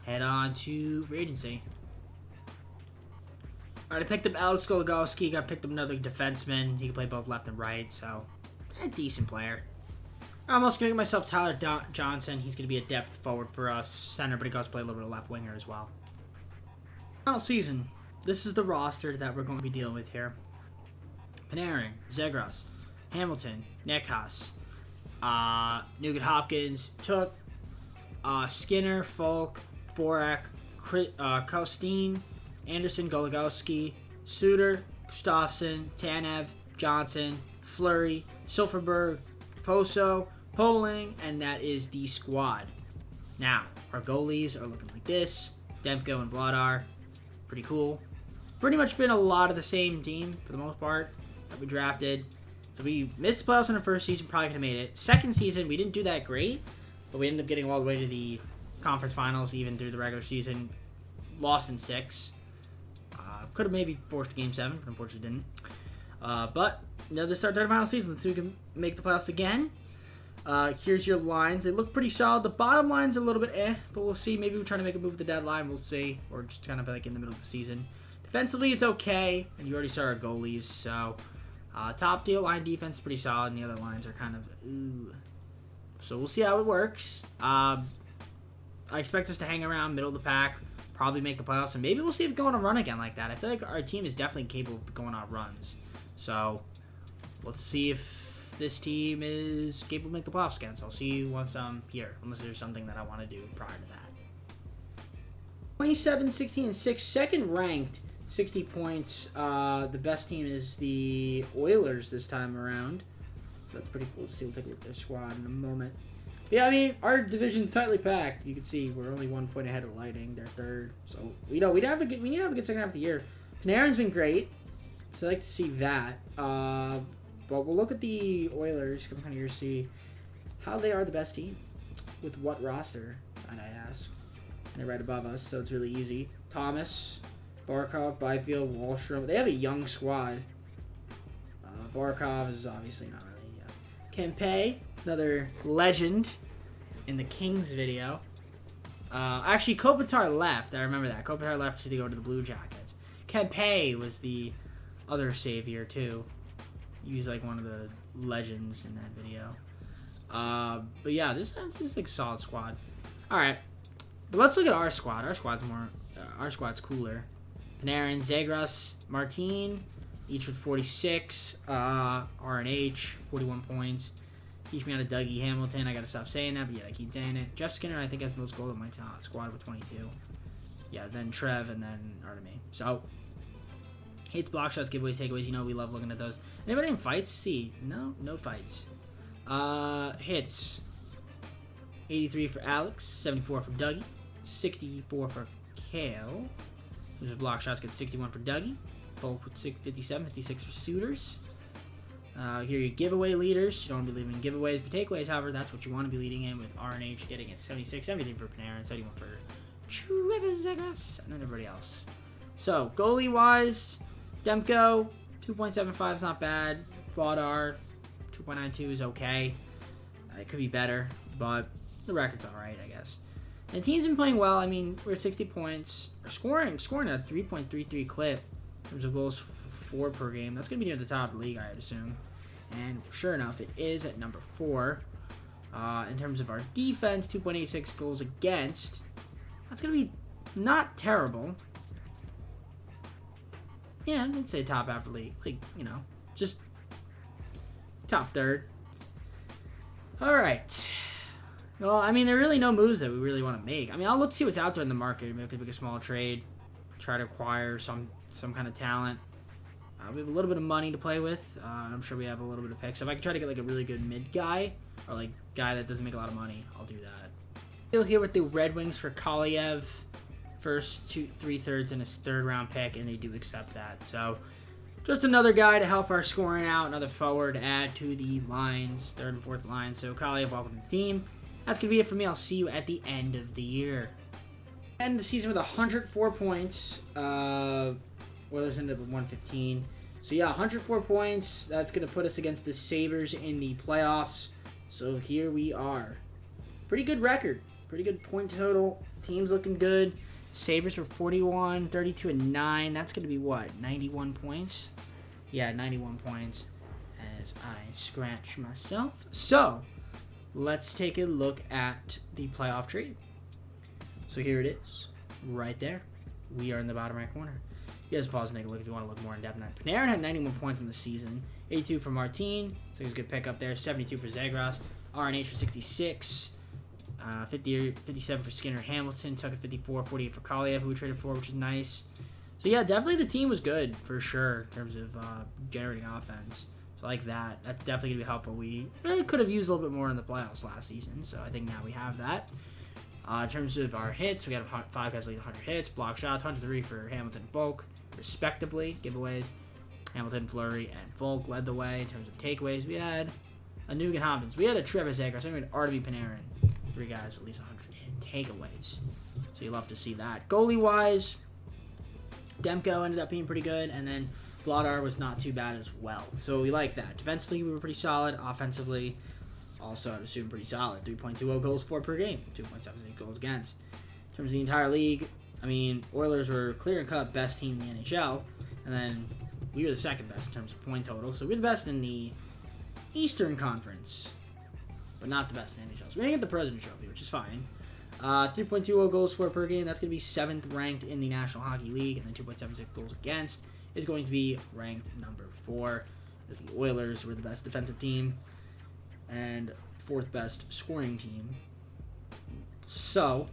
head on to free agency. Alright, I picked up Alex Goligoski. Got picked up another defenseman. He can play both left and right, so a decent player. I'm also going to get myself Tyler Johnson. He's going to be a depth forward for us. Center, but he goes play a little bit of left winger as well. Final season. This is the roster that we're going to be dealing with here. Panarin, Zegras, Hamilton, Nekas, Nugent Hopkins, Took, Skinner, Falk, Borak, Kostin, Anderson, Goligoski, Suter, Gustafsson, Tanev, Johnson, Fleury, Silverberg, Poso, Poling, and that is the squad. Now, our goalies are looking like this. Demko and Vladar. Pretty cool. It's pretty much been a lot of the same team, for the most part, that we drafted. So we missed the playoffs in the first season, probably could have made it. Second season, we didn't do that great, but we ended up getting all the way to the conference finals, even through the regular season. Lost in 6. Could have maybe forced Game 7, but unfortunately didn't. But, this is our third final season. Let's see if we can make the playoffs again. Here's your lines. They look pretty solid. The bottom line's a little bit but we'll see. Maybe we're trying to make a move with the deadline. We'll see. Or just kind of like in the middle of the season. Defensively, it's okay. And you already saw our goalies. So, top deal line defense is pretty solid. And the other lines are kind of, ooh. So, we'll see how it works. I expect us to hang around middle of the pack. Probably make the playoffs. And maybe we'll see if we go on a run again like that. I feel like our team is definitely capable of going on runs. So, let's see if this team is capable of making the playoffs again. So I'll see you once I'm here, unless there's something that I want to do prior to that. 27, 16, and 6, second ranked, 60 points. The best team is the Oilers this time around. So that's pretty cool to see. We'll take a look at their squad in a moment. But yeah, I mean, our division's tightly packed. You can see we're only 1 point ahead of Lightning. They're third. So we need to have a good second half of the year. Panarin's been great. So I'd like to see that. But we'll look at the Oilers, come kind of here to see how they are the best team. With what roster, might I ask. And they're right above us, so it's really easy. Thomas, Barkov, Byfield, Wallstrom. They have a young squad. Barkov is obviously not really Kempe, another legend in the Kings video. Actually, Kopitar left. I remember that. Kopitar left to go to the Blue Jackets. Kempe was the other savior, too. He was like one of the legends in that video. But yeah, this is like a solid squad. All right, but let's look at our squad. Our squad's cooler. Panarin, Zegras, Martin, each with 46. RNH, 41 points. Teach me out of Dougie Hamilton. I gotta stop saying that, but yeah, I keep saying it. Jeff Skinner, I think, has the most goals on my squad with 22. Yeah, then Trev, and then Artemi. So. Hits, block shots, giveaways, takeaways. You know we love looking at those. Anybody in fights? See. No fights. Hits. 83 for Alex. 74 for Dougie. 64 for Kale. There's block shots. Got 61 for Dougie. Both with 57, 56 for Suitors. Here are your giveaway leaders. You don't want to be leaving giveaways. But takeaways, however, that's what you want to be leading in with RNH getting it 76. Everything for Panarin. 71 for Trevor Zegras. And then everybody else. So, goalie-wise... Demko, 2.75 is not bad. Vladar, 2.92 is okay. It could be better, but the record's alright, I guess. And the team's been playing well. I mean, we're at 60 points. We're scoring at a 3.33 clip in terms of goals for per game. That's going to be near the top of the league, I would assume. And sure enough, it is at number 4. In terms of our defense, 2.86 goals against. That's going to be not terrible. Yeah, I'd say top half of the league. Like, you know, just top third. All right. Well, I mean, there are really no moves that we really want to make. I mean, I'll look to see what's out there in the market. Maybe we could make a small trade, try to acquire some kind of talent. We have a little bit of money to play with. I'm sure we have a little bit of picks. So if I can try to get like a really good mid guy or like guy that doesn't make a lot of money, I'll do that. Still here with the Red Wings for Kaliev. First 3/3 and his third round pick, and they do accept that. So just another guy to help our scoring out, another forward to add to the lines, third and fourth line. So Kaliev, welcome to the team. That's going to be it for me. I'll see you at the end of the year. End the season with 104 points. Oilers ended up with 115. So yeah, 104 points. That's going to put us against the Sabres in the playoffs. So here we are. Pretty good record. Pretty good point total. Team's looking good. Sabres were 41, 32, and 9. That's going to be what? 91 points? Yeah, 91 points as I scratch myself. So, let's take a look at the playoff tree. So here it is. Right there. We are in the bottom right corner. You guys pause and take a look if you want to look more in depth on that. Panarin had 91 points in the season. 82 for Martin. So he was a good pick up there. 72 for Zegras. RNH for 66. 57 for Skinner Hamilton, Tuck at 54, 48 for Kaliev, who we traded for, which is nice. So yeah, definitely the team was good for sure in terms of generating offense. So I like that. That's definitely going to be helpful. We really could have used a little bit more in the playoffs last season, so I think now we have that. In terms of our hits, we got 5 guys leading 100 hits, block shots, 103 for Hamilton and Volk, respectively. Giveaways, Hamilton, Fleury, and Volk led the way. In terms of takeaways, we had a Nugent Hopkins. We had a Trevor Zegras. We had Artemi Panarin. 3 guys with at least 100 takeaways. So you love to see that. Goalie-wise, Demko ended up being pretty good, and then Vladar was not too bad as well. So we like that. Defensively, we were pretty solid. Offensively, Also, I'd assume pretty solid. 3.20 goals for per game. 2.78 goals against. In terms of the entire league, I mean, Oilers were clear and cut best team in the NHL. And then we were the second best in terms of point total. So we're the best in the Eastern Conference. But not the best in the NHL. So we didn't get the President's Trophy, which is fine. 3.20 goals for per game. That's going to be 7th ranked in the National Hockey League. And then 2.76 goals against is going to be ranked number 4. As the Oilers were the best defensive team. And 4th best scoring team. So,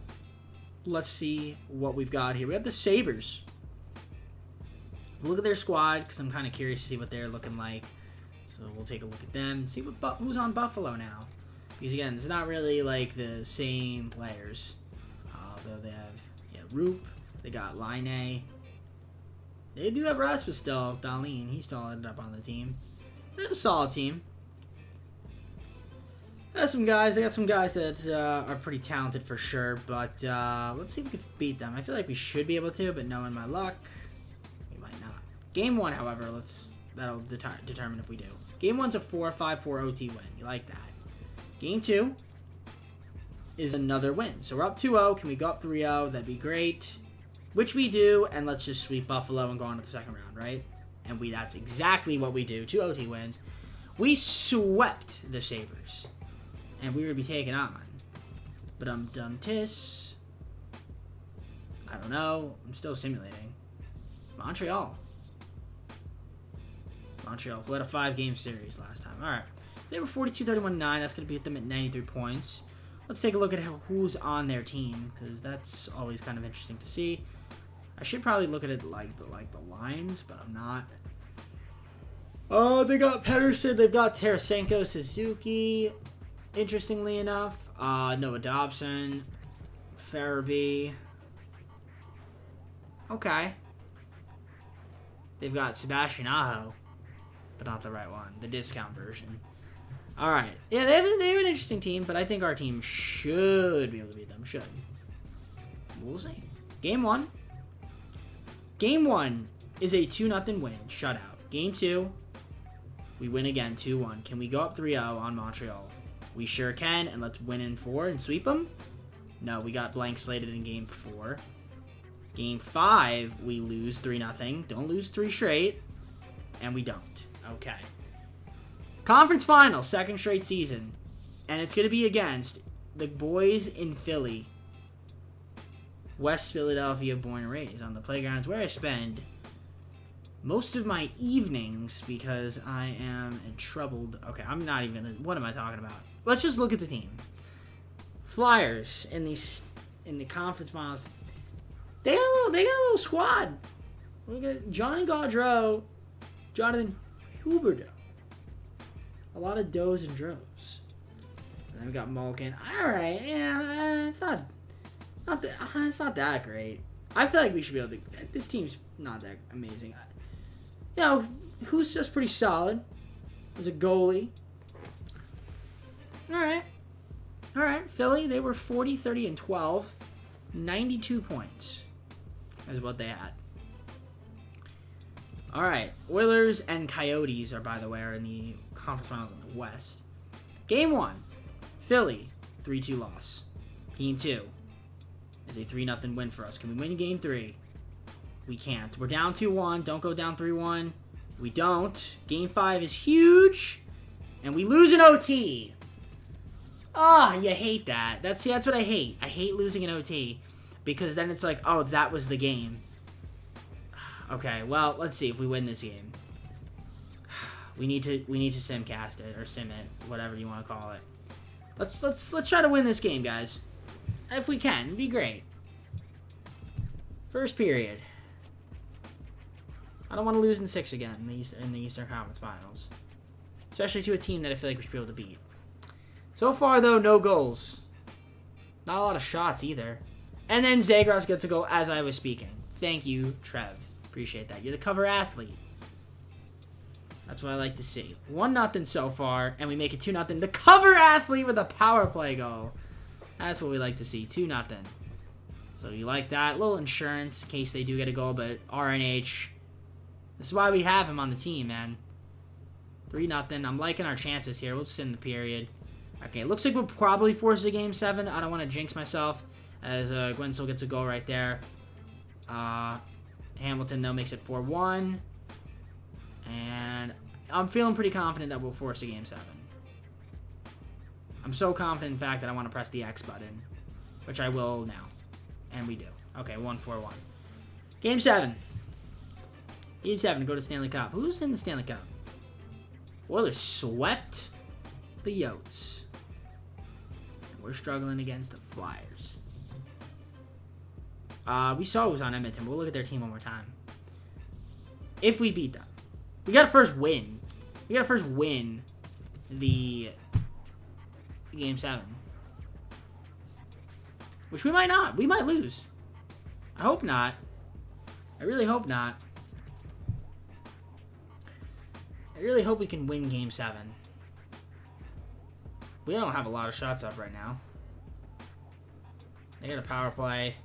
let's see what we've got here. We have the Sabres. We'll look at their squad because I'm kind of curious to see what they're looking like. So we'll take a look at them. See who's on Buffalo now. Because again, it's not really like the same players. Though they have Roop. They got Line. They do have Rasmus still. Dahlin. He still ended up on the team. They have a solid team. They got some guys that are pretty talented for sure, but let's see if we can beat them. I feel like we should be able to, but knowing my luck, we might not. Game 1, however, that'll determine if we do. Game 1's a 4-5-4 OT win. You like that. Game 2 is another win. So we're up 2-0. Can we go up 3-0? That'd be great. Which we do, and let's just sweep Buffalo and go on to the second round, right? And that's exactly what we do. 2 OT wins. We swept the Sabres. And we would be taken on. But tis. I don't know. I'm still simulating. Montreal. Who had a 5-game series last time. Alright. They were 42-31-9. That's going to beat them at 93 points. Let's take a look at who's on their team. Because that's always kind of interesting to see. I should probably look at it like the lines. But I'm not. Oh, they got Pedersen. They've got Tarasenko, Suzuki. Interestingly enough, Noah Dobson, Farabee. Okay. They've got Sebastian Aho, but not the right one, the discount version. All right. Yeah, they have an interesting team, but I think our team should be able to beat them. Should. We'll see. Game 1. Game 1 is a 2-0 win, shutout. Game 2, we win again, 2-1. Can we go up 3-0 on Montreal? We sure can, and let's win in 4 and sweep them. No, we got blank slated in Game 4. Game 5, we lose 3-0. Don't lose 3 straight, and we don't. Okay. Conference Final, 2nd straight season, and it's going to be against the boys in Philly. West Philadelphia, born and raised, on the playgrounds where I spend most of my evenings because I am troubled. Okay, I'm not even. What am I talking about? Let's just look at the team. Flyers in the conference finals. They got a little squad. Look at Johnny Gaudreau, Jonathan Huberdeau. A lot of does and droves. And then we got Malkin. All right, yeah, it's not that great. I feel like we should be able to. This team's not that amazing. You know, who's just pretty solid as a goalie. All right. Philly, they were 40, 30, and 12. 92 points is what they had. All right. Oilers and Coyotes are, by the way, in the conference finals in the West. Game 1, Philly, 3-2 loss. Game 2 is a 3-0 win for us. Can we win Game 3? We can't. We're down 2-1. Don't go down 3-1. We don't. Game 5 is huge. And we lose an OT. You hate that. That's what I hate. I hate losing an OT. Because then it's like, oh, that was the game. Okay, well, let's see if we win this game. We need to simcast it or sim it, whatever you want to call it. Let's try to win this game, guys. If we can, it'd be great. First period. I don't want to lose in 6 again in the Eastern Conference Finals. Especially to a team that I feel like we should be able to beat. So far, though, no goals. Not a lot of shots, either. And then Zagros gets a goal as I was speaking. Thank you, Trev. Appreciate that. You're the cover athlete. That's what I like to see. 1-0 so far, and we make it 2-0. The cover athlete with a power play goal. That's what we like to see. 2-0. So you like that. A little insurance in case they do get a goal, but RNH. This is why we have him on the team, man. 3-0. I'm liking our chances here. We'll just end the period. Okay, looks like we'll probably force a Game 7. I don't want to jinx myself, as Gwen still gets a goal right there. Hamilton, though, makes it 4-1. And I'm feeling pretty confident that we'll force a Game 7. I'm so confident, in fact, that I want to press the X button, which I will now. And we do. Okay, 1-4-1. Game 7. Game 7, go to Stanley Cup. Who's in the Stanley Cup? Oilers swept the Yotes. We're struggling against the Flyers. We saw it was on Edmonton. We'll look at their team one more time. If we beat them. We got to first win. We got to first win the Game 7. Which we might not. We might lose. I hope not. I really hope not. I really hope we can win Game 7. We don't have a lot of shots up right now. They got a power play.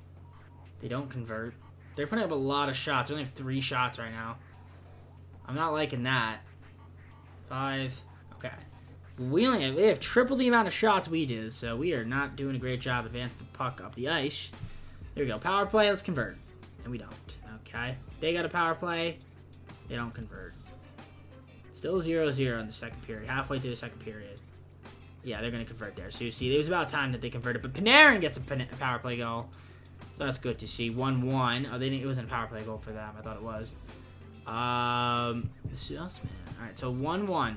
They don't convert. They're putting up a lot of shots. They only have 3 shots right now. I'm not liking that. 5. Okay. We have triple the amount of shots we do, so we are not doing a great job advancing the puck up the ice. There we go. Power play. Let's convert. And we don't. Okay. They got a power play. They don't convert. Still 0-0 in the second period. Halfway through the second period. Yeah, they're going to convert there. So you see, it was about time that they converted. But Panarin gets a power play goal. So that's good to see. 1-1. Oh, it wasn't a power play goal for them. I thought it was. This is us, man. All right, so 1-1.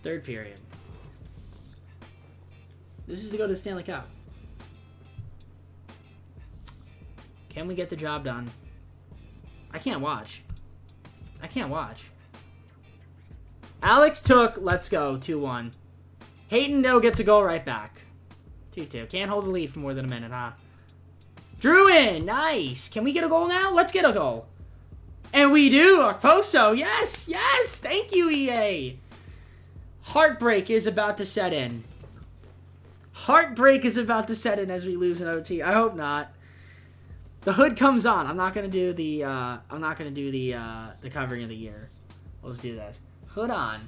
Third period. This is to go to the Stanley Cup. Can we get the job done? I can't watch. I can't watch. Alex took. Let's go. 2-1. Hayton, though, gets a goal right back. 2-2. Can't hold the lead for more than a minute, huh? Drew in. Nice. Can we get a goal now? Let's get a goal. And we do. Okposo. Yes. Yes. Thank you, EA. Heartbreak is about to set in. Heartbreak is about to set in as we lose an OT. I hope not. The hood comes on. I'm not gonna do the. The covering of the year. Let's do this. Hood on,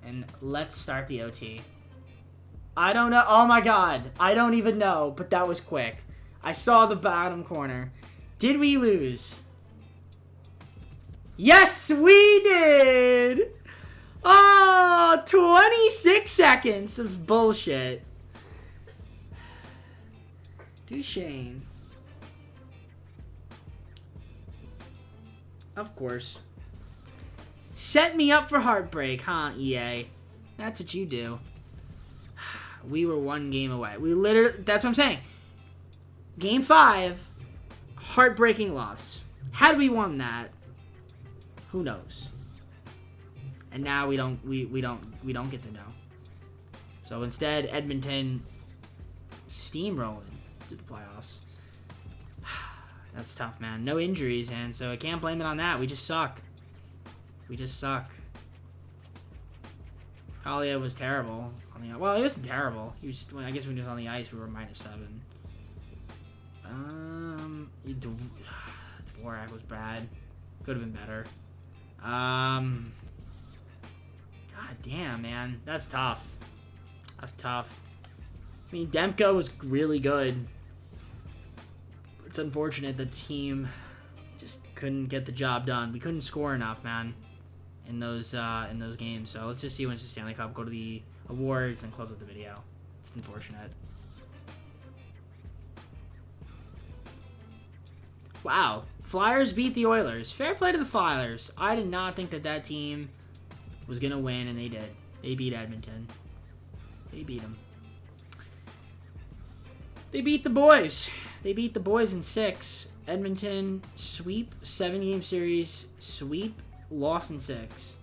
and let's start the OT. I don't know. Oh my God. I don't even know. But that was quick. I saw the bottom corner. Did we lose? Yes, we did. Oh, 26 seconds of bullshit. Duchesne. Of course. Set me up for heartbreak, huh, EA? That's what you do. We were 1 game away. We literally... That's what I'm saying. Game 5, heartbreaking loss. Had we won that, who knows? And now we don't get to know. So instead, Edmonton steamrolling to the playoffs. That's tough, man. No injuries, and so I can't blame it on that. We just suck. We just suck. Collier was terrible. Well, he wasn't terrible. He was. I guess when he was on the ice, we were -7. Dvorak was bad. Could have been better. God damn, man. That's tough. That's tough. I mean, Demko was really good. It's unfortunate the team just couldn't get the job done. We couldn't score enough, man, in those games. So let's just see when it's the Stanley Cup. Go to the awards and close up the video. It's unfortunate. Wow. Flyers beat the Oilers. Fair play to the Flyers. I did not think that team was going to win, and they did. They beat Edmonton. They beat them. They beat the boys. They beat the boys in 6. Edmonton, sweep, 7-game series, sweep, loss in 6.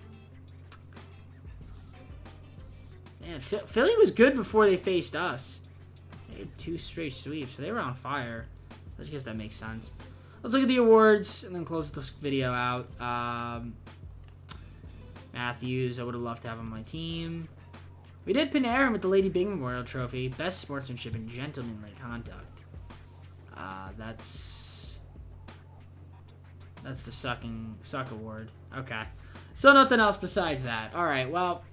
Man, Philly was good before they faced us. They had 2 straight sweeps, so they were on fire. I guess that makes sense. Let's look at the awards and then close this video out. Matthews, I would have loved to have on my team. We did Panarin with the Lady Bing Memorial Trophy. Best sportsmanship and gentlemanly conduct. That's the suck award. Okay. So nothing else besides that. Alright, well,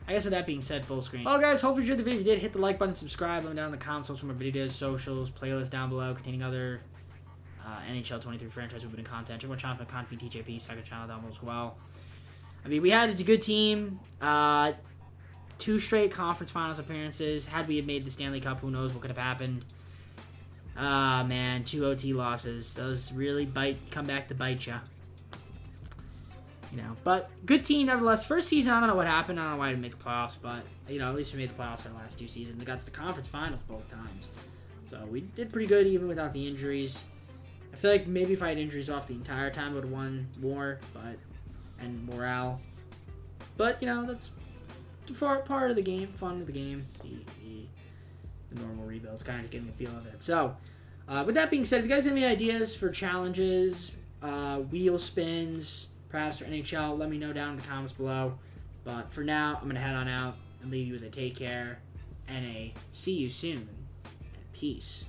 I guess with that being said, full screen. Well, guys, hope you enjoyed the video. If you did, hit the like button, subscribe, let me down in the comments, for more videos, socials, playlists down below containing other NHL 23 franchise we've been in content. Check my channel for content, TJP, second channel down below as well. I mean, we had a good team. 2 straight conference finals appearances. Had we had made the Stanley Cup, who knows what could have happened. Man, 2 OT losses. Those really come back to bite you. You know, but good team nevertheless. First season, I don't know what happened. I don't know why I didn't make the playoffs, but you know, at least we made the playoffs our last 2 seasons. We got to the conference finals both times, so we did pretty good even without the injuries. I feel like maybe if I had injuries off the entire time, I would have won more, and morale. But you know, that's part of the game, fun of the game. The normal rebuilds, kind of just getting a feel of it. So, with that being said, if you guys have any ideas for challenges, wheel spins, perhaps for NHL, let me know down in the comments below. But for now, I'm going to head on out and leave you with a take care and a see you soon. And peace.